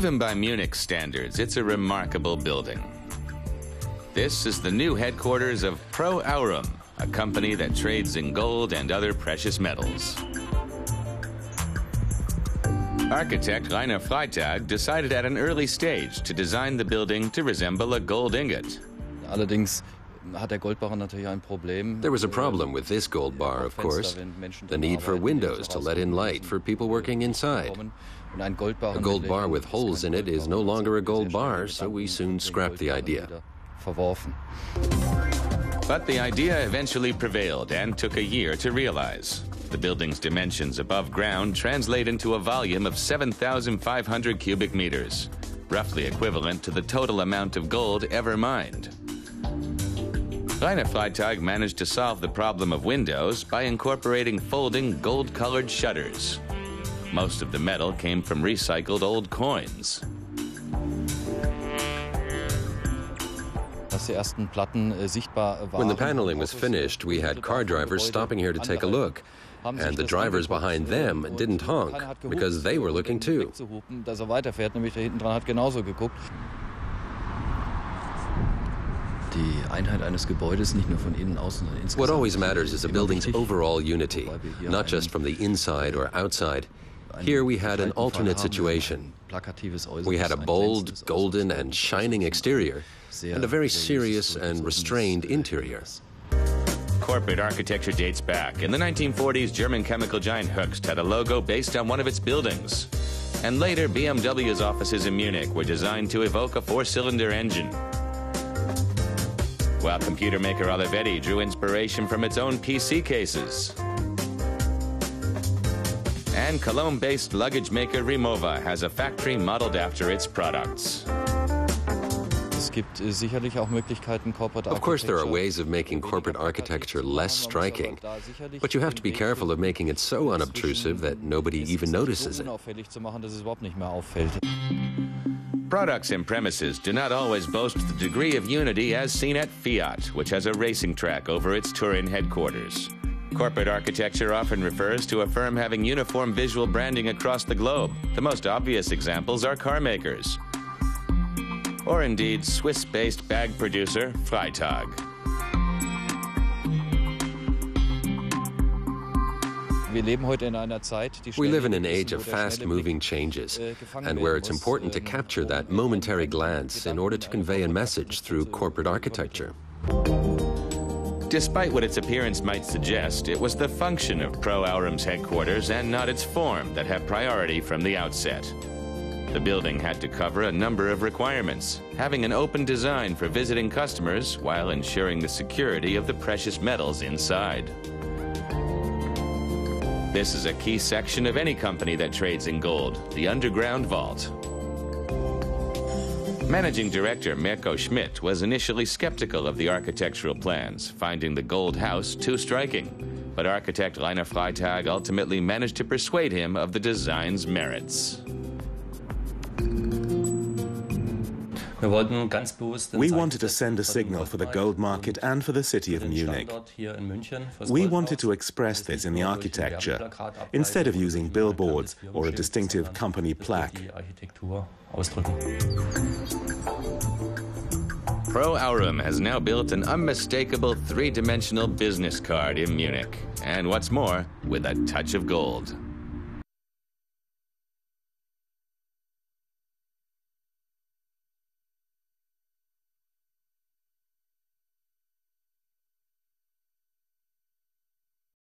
Even by Munich standards, it's a remarkable building. This is the new headquarters of aurum, a company that trades in gold and other precious metals. Architect Rainer Freitag decided at an early stage to design the building to resemble a gold ingot. There was a problem with this gold bar, of course. The need for windows to let in light for people working inside. A gold bar with holes in it is no longer a gold bar, so we soon scrapped the idea. But the idea eventually prevailed and took a year to realize. The building's dimensions above ground translate into a volume of 7,500 cubic meters, roughly equivalent to the total amount of gold ever mined. Rainer Freitag managed to solve the problem of windows by incorporating folding gold-colored shutters. Most of the metal came from recycled old coins. When the paneling was finished, we had car drivers stopping here to take a look. And the drivers behind them didn't honk because they were looking too. What always matters is a building's overall unity, not just from the inside or outside. Here we had an alternate situation. We had a bold, golden, and shining exterior, and a very serious and restrained interior. Corporate architecture dates back. In the 1940s, German chemical giant Hoechst had a logo based on one of its buildings. And later, BMW's offices in Munich were designed to evoke a four-cylinder engine. While computer maker Olivetti drew inspiration from its own PC cases. And Cologne-based luggage maker Rimowa has a factory modeled after its products. Of course, there are ways of making corporate architecture less striking, but you have to be careful of making it so unobtrusive that nobody even notices it. Products and premises do not always boast the degree of unity as seen at Fiat, which has a racing track over its Turin headquarters. Corporate architecture often refers to a firm having uniform visual branding across the globe. The most obvious examples are car makers. Or indeed, Swiss-based bag producer Freitag. We live in an age of fast-moving changes, and where it's important to capture that momentary glance in order to convey a message through corporate architecture. Despite what its appearance might suggest, it was the function of aurum's headquarters and not its form that had priority from the outset. The building had to cover a number of requirements, having an open design for visiting customers while ensuring the security of the precious metals inside. This is a key section of any company that trades in gold, the underground vault. Managing Director Mirko Schmidt was initially skeptical of the architectural plans, finding the gold house too striking. But architect Rainer Freitag ultimately managed to persuade him of the design's merits. We wanted to send a signal for the gold market and for the city of Munich. We wanted to express this in the architecture, instead of using billboards or a distinctive company plaque. aurum has now built an unmistakable three-dimensional business card in Munich. And what's more, with a touch of gold.